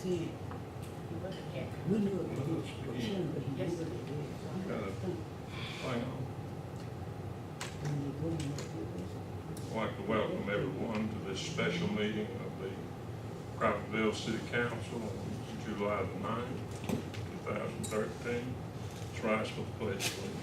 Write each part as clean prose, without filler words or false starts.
said, we knew it was his, but he knew it was his. Hang on. I'd like to welcome everyone to this special meeting of the Crawfordville City Council on July the 9th, 2013. Let's rise for the pledge, please.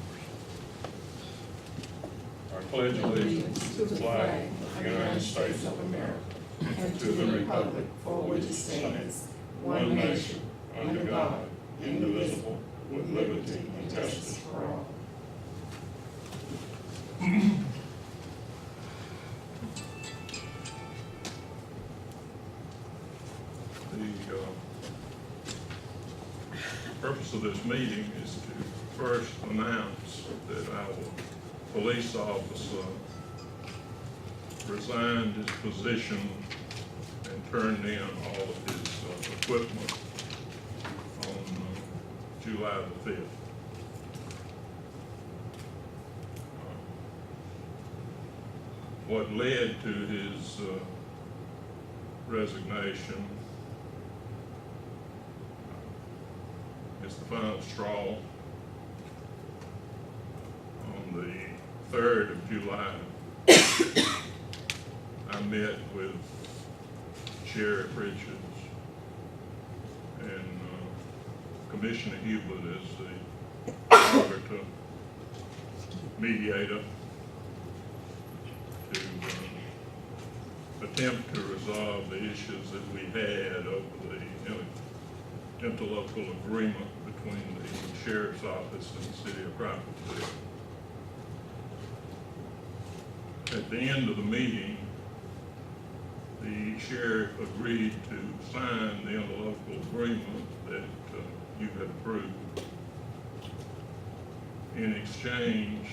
I pledge allegiance to the flag of the United States of America and to the republic for which it stands, one nation, under God, indivisible, with liberty and justice for all. The purpose of this meeting is to first announce that our police officer resigned his position and turned in all of his equipment on July the 5th. What led to his resignation is the final straw. On the 3rd of July, I met with Sheriff Richards and Commissioner Hubert as the arbiter, mediator, to attempt to resolve the issues that we had over the interlocal agreement between the Sheriff's Office and the City of Crawfordsville. At the end of the meeting, the Sheriff agreed to sign the interlocal agreement that you had approved in exchange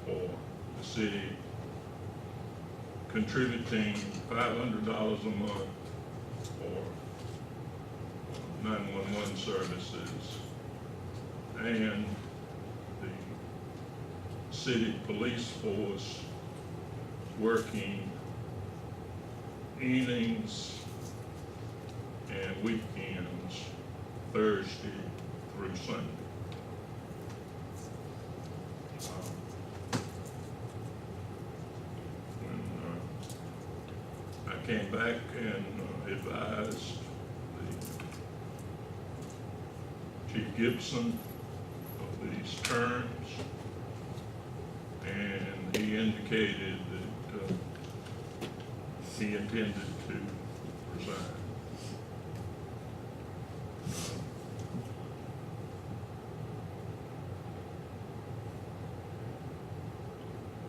for the city contributing $500 a month for 911 services and the city police force working evenings and weekends, Thursday through Sunday. When I came back and advised Chief Gibson of these terms, and he indicated that he intended to resign.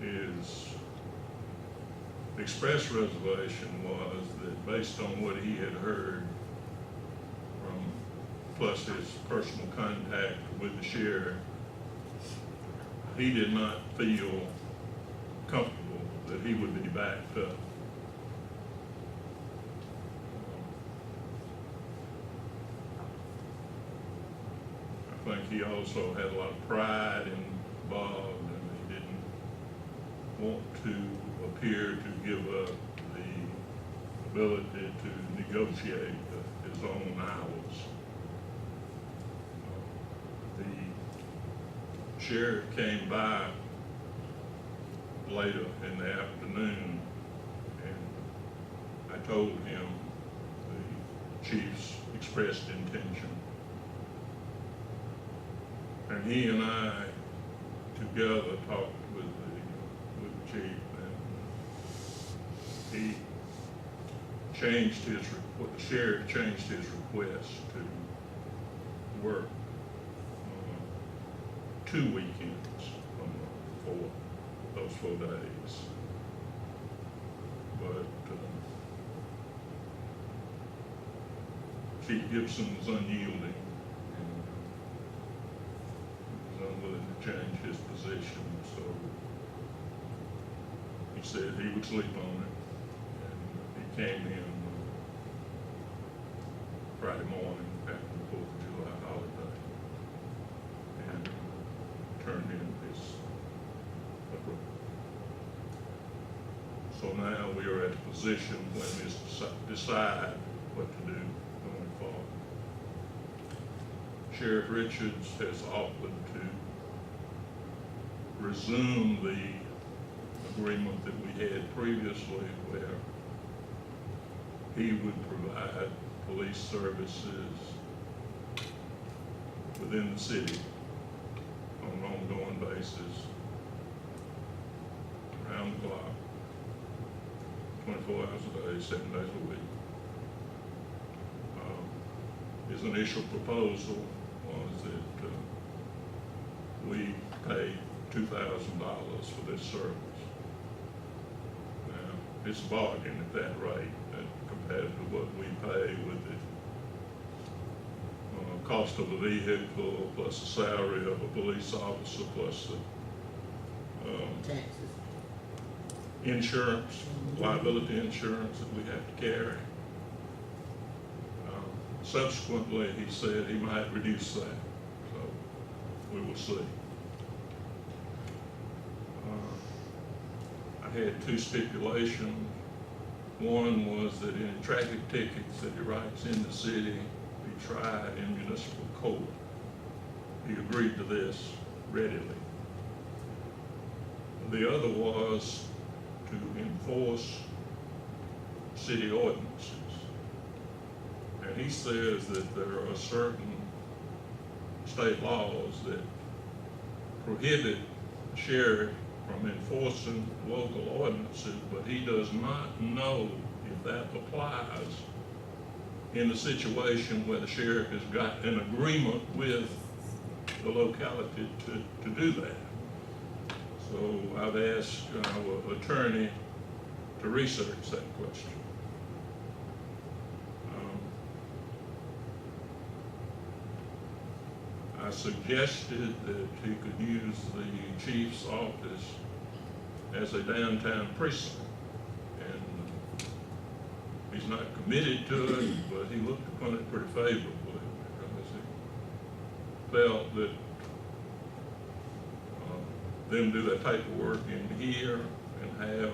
His express reservation was that based on what he had heard plus his personal contact with the sheriff, he did not feel comfortable that he would be backed up. I think he also had a lot of pride involved, and he didn't want to appear to give up the ability to negotiate his own hours. The sheriff came by later in the afternoon, and I told him the chief's expressed intention. And he and I together talked with the chief, and he changed his, the sheriff changed his request to work 2 weekends for those 4 days. But Chief Gibson was unyielding and was unwilling to change his position, so he said he would sleep on it. And he came in Friday morning after the 4th of July holiday and turned in his approval. So now we are at a position when we decide what to do going forward. Sheriff Richards has offered to resume the agreement that we had previously where he would provide police services within the city on an ongoing basis, around the clock, 24 hours a day, 7 days a week. His initial proposal was that we pay $2,000 for this service. Now, it's a bargain at that rate compared to what we pay with the cost of a vehicle, plus the salary of a police officer, plus the Taxes. insurance, liability insurance that we have to carry. Subsequently, he said he might reduce that, so we will see. I had two stipulations. One was that any traffic tickets that he writes in the city be tried in municipal court. He agreed to this readily. The other was to enforce city ordinances. And he says that there are certain state laws that prohibit the sheriff from enforcing local ordinances, but he does not know if that applies in the situation where the sheriff has got an agreement with the locality to do that. So I've asked our attorney to research that question. I suggested that he could use the chief's office as a downtown precinct. And he's not committed to it, but he looked upon it pretty favorably because he felt that them do that paperwork in here and have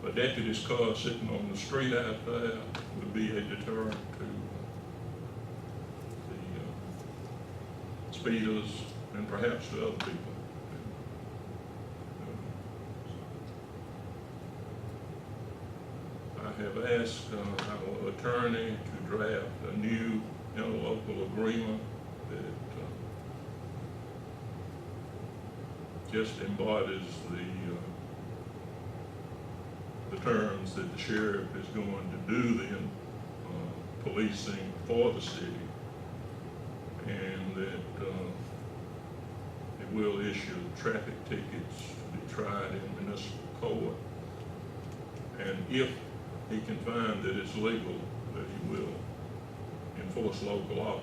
a deputy's car sitting on the street out there would be a deterrent to speeders and perhaps to other people. I have asked our attorney to draft a new interlocal agreement that just embodies the terms that the sheriff is going to do the policing for the city, and that it will issue traffic tickets to be tried in municipal court. And if he can find that it's legal, that he will enforce local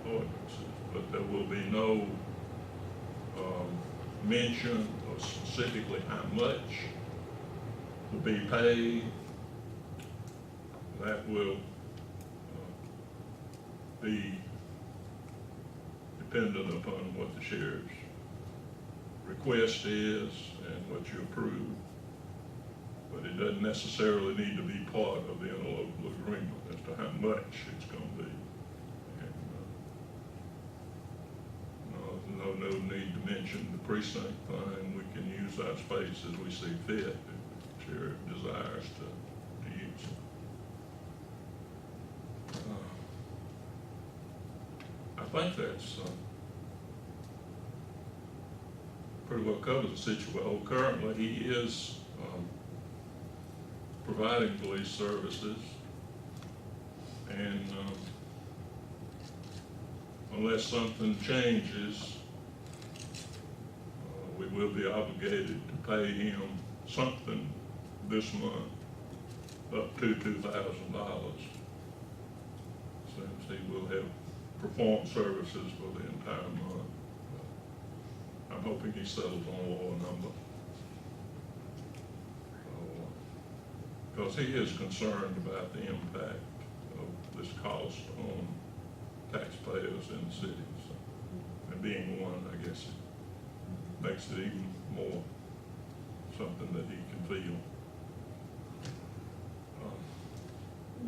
ordinances. But there will be no mention of specifically how much will be paid. That will be dependent upon what the sheriff's request is and what you approve. But it doesn't necessarily need to be part of the interlocal agreement as to how much it's going to be. And no need to mention the precinct thing. We can use our space as we see fit if the sheriff desires to use it. I think that's pretty well covers the situation. Currently, he is providing police services, and unless something changes, we will be obligated to pay him something this month, up to $2,000, since he will have performed services for the entire month. I'm hoping he settles on a lower number. Because he is concerned about the impact of this cost on taxpayers in the city. So, and being one, I guess it makes it even more something that he can feel.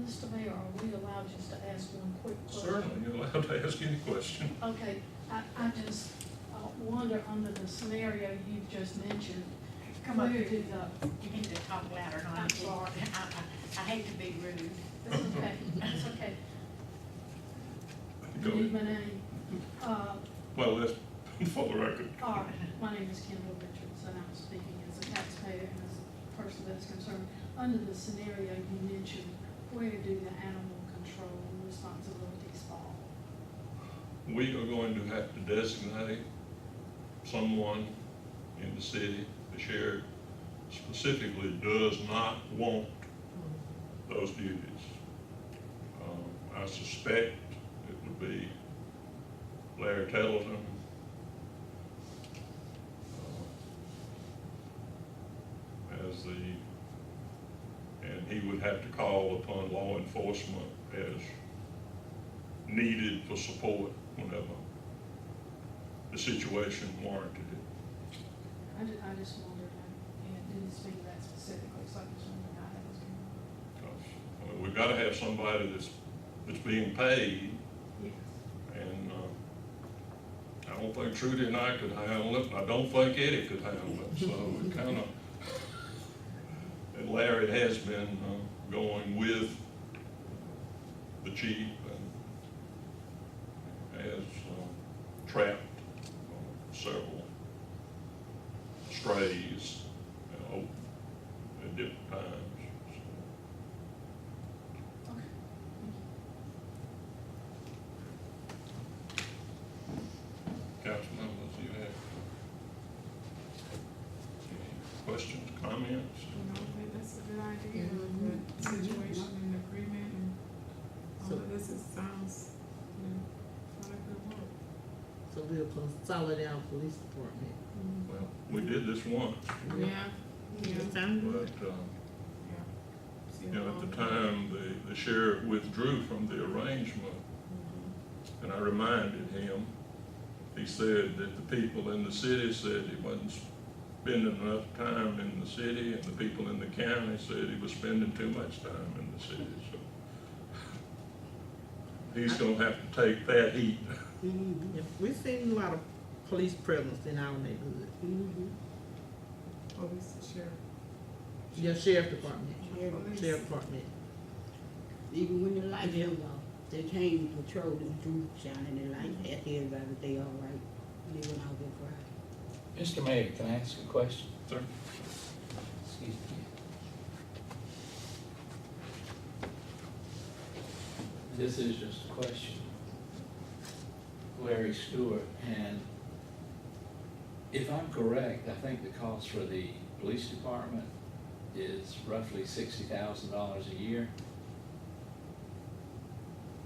Mr. Mayor, are we allowed just to ask one quick question? Certainly, you're allowed to ask any question. Okay, I just wonder, under the scenario you just mentioned, Come up where here. do the, You need to talk louder, honey. I'm sorry. I hate to be rude. that's okay, that's okay. Go Need my ahead. name. Well, that's for the record. All right, my name is Kendall Richards, and I'm speaking as a taxpayer and as a person that's concerned. Under the scenario you mentioned, where do the animal control responsibilities fall? We are going to have to designate someone in the city. The sheriff specifically does not want those duties. I suspect it would be Larry Tettleton. And he would have to call upon law enforcement as needed for support whenever the situation warranted it. I just wondered, and it didn't speak that specifically, so I just wondered how that was going. 'Cause, I mean, we've gotta have somebody that's being paid, Yes. and, I don't think Trudy and I could handle it, and I don't think Eddie could handle it, so we kinda, and Larry has been, going with the chief and has, trapped several strays, at different times, so. Okay, thank you. Council members, you have any questions, comments? You know, I think that's a good idea, the situation and agreement and all So- of this, it sounds, like a good work. So we'll consolidate our police department. Well, we did this once, Yeah, yeah, It sound but, good. yeah. See you know, how at the long- time, the sheriff withdrew from the arrangement, and I reminded him, he said that the people in the city said he wasn't spending enough time in the city, and the people in the county said he was spending too much time in the city, so. He's gonna have to take that heat. Yeah, we've seen a lot of police presence in our neighborhood. Police, sheriff. Yeah, sheriff department, Police. sheriff department. Even when the lights go off, they came patrolling through, shining their light, ask everybody if they all right. They went out there Friday. Mr. Mayor, can I ask a question? Sir? Excuse me. This is just a question. Larry Stewart, and if I'm correct, I think the cost for the police department is roughly $60,000 a year.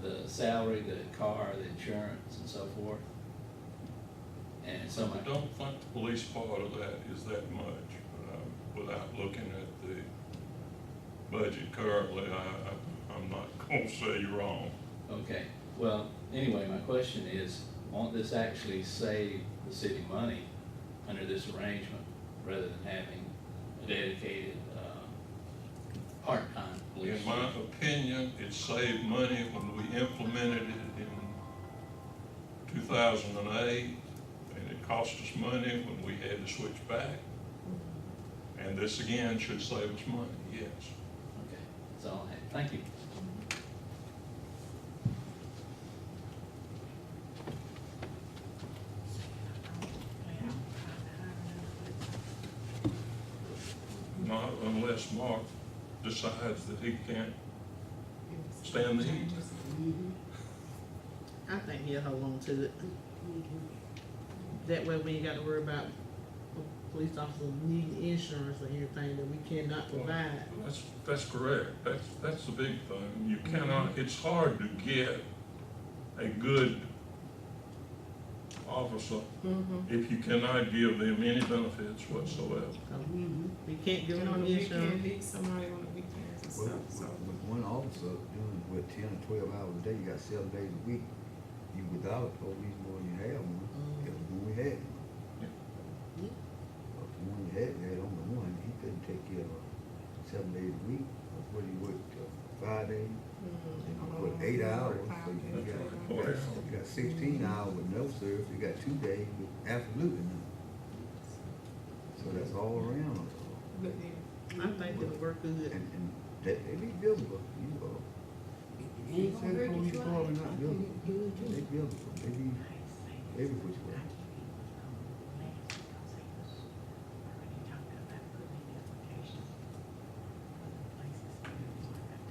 The salary, the car, the insurance, and so forth. And so I my, don't think the police part of that is that much, without looking at the budget currently, I'm not gonna say you're wrong. okay, well, anyway, my question is, won't this actually save the city money under this arrangement, rather than having a dedicated, part-time police? In my opinion, it saved money when we implemented it in 2008, and it cost us money when we had to switch back. And this again should save us money, yes. Okay, that's all I have, thank you. Not unless Mark decides that he can't stand the heat. I think he'll hold on to it. That way we ain't got to worry about a police officers needing insurance or anything that we cannot provide. That's correct. That's the big thing. You cannot, it's hard to get a good officer if you cannot give them any benefits whatsoever. So we can't give And them on the weekend, insurance. need somebody on the weekends and Well, stuff, so. with one officer doing, what, 10 or 12 hours a day, you got 7 days a week. You without a police more than you have one, if when we had one. But the one you had only one, he couldn't take care of 7 days a week, of what he worked, 5 days. With 8 hours, so you got 16 hours with no service, you got 2 days with absolutely none. So that's all around. But then, I think it'll work good. And they be buildable, you know. It ain't gonna hurt to Police try. department I not think buildable. it's good too. They buildable, they be every which way.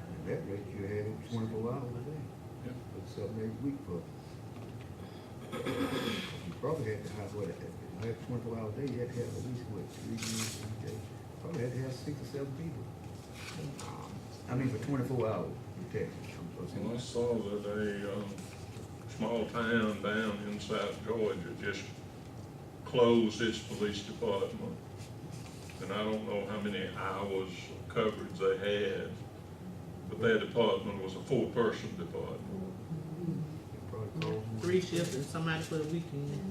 At that rate, you had it 24 hours a day. Yeah. But 7 days a week for. You probably had to have, what, if you had 24 hours a day, you had to have at least, what, 3 meals a day? Probably had to have 6 or 7 people. I mean, for 24 hours protection. Well, I saw that a, small town down in South Georgia just closed its police department. And I don't know how many hours of coverage they had, but their department was a 4-person department. It probably cost more. 3 shifts and somebody for the weekend.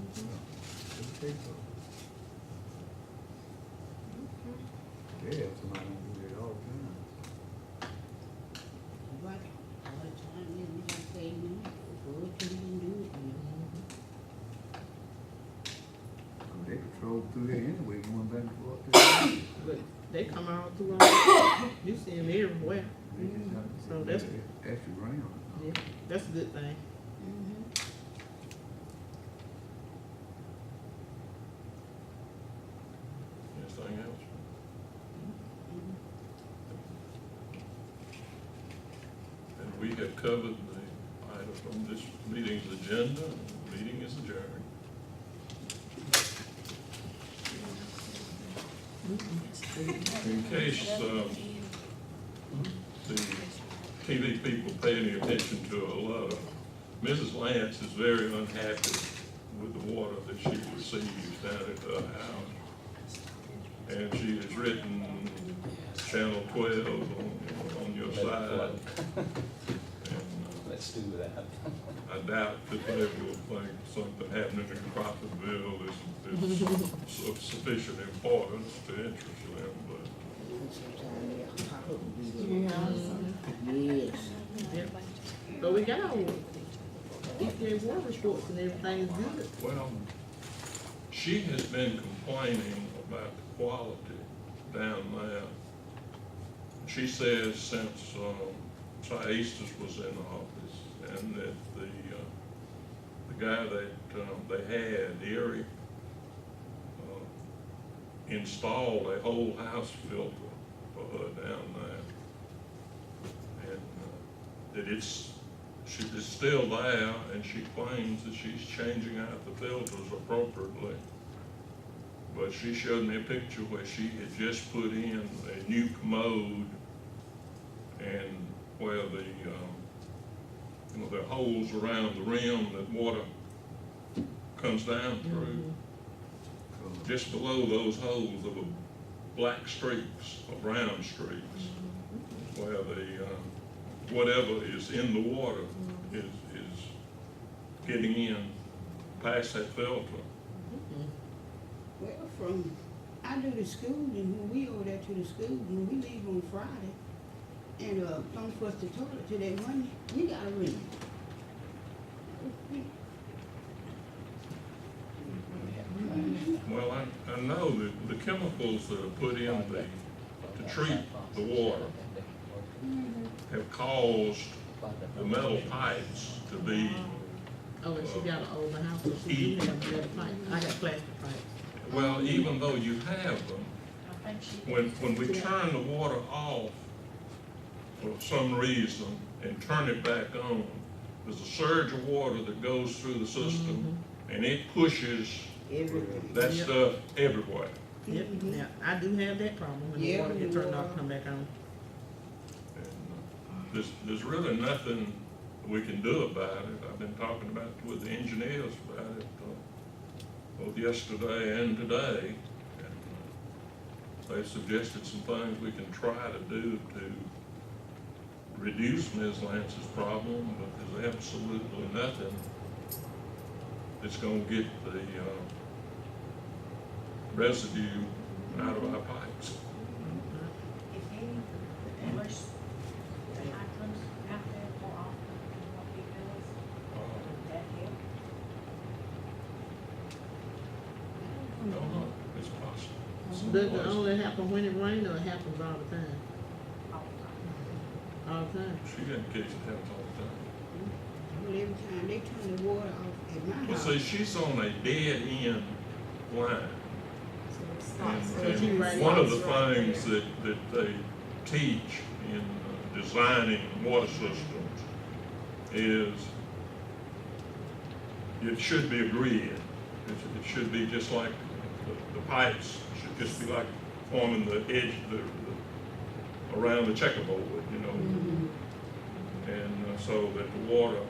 Yeah, yeah, somebody don't do that all the time. Right, all the time, yeah, we just say, you know, go to you and do it, you know. They patrol through there anyway, going back and forth. They But they come all through all, you see them everywhere. just have to- So that's- extra ground. Yeah, that's a good thing. Anything else? And we have covered the items on this meeting's agenda, and the meeting is adjourned. In case, the TV people pay any attention to a letter, Mrs. Lance is very unhappy with the water that she receives down at her house. And she has written Channel 12 on your side. And Let's do that. I doubt that they will think something happening in Crawfordville is of sufficient importance to interest them, but Yes. Yeah. But we got our EPA water reports and everything is good. well, she has been complaining about the quality down there. She says since, Eastus was in office and that the guy that, they had, Erie, installed a whole house filter for her down there. And, that it's still there, and she claims that she's changing out the filters appropriately. But she showed me a picture where she had just put in a new commode and where the, there are holes around the rim that water comes down through. Just below those holes are the black streaks or brown streaks where the, whatever is in the water is getting in past that filter. Well, I do the school, and when we go there to the school, when we leave on Friday, and, come for us to toilet to that Monday, we gotta ring. Well, I know that the chemicals that are put in to treat the water have caused the metal pipes to be, Oh, and she got an older house, so she do have metal pipe. I got plastic pipes. well, even though you have them, I think she. when we turn the water off for some reason and turn it back on, there's a surge of water that goes through the system and it pushes Everything. that Yep. stuff everywhere. Yep, now, I do have that problem when the Yeah, water get turned off, come back on. And there's really nothing we can do about it. I've been talking about it with the engineers about it, both yesterday and today. And they've suggested some things we can try to do to reduce Ms. Lance's problem, but there's absolutely nothing that's gonna get the, residue out of our pipes. If any, unless, I some Does it moisture. only happen when it rains or it happens all the time? All the time? She indicates it happens all the time. Well, every time they turn the water off at my Well, house. see, she's on a dead end line. So she right And one of the right things there. that they teach in designing water systems is it should be a grid. It should be just like the pipes should just be like forming the edge, around the checkerboard, you know. Mhm. And so that the water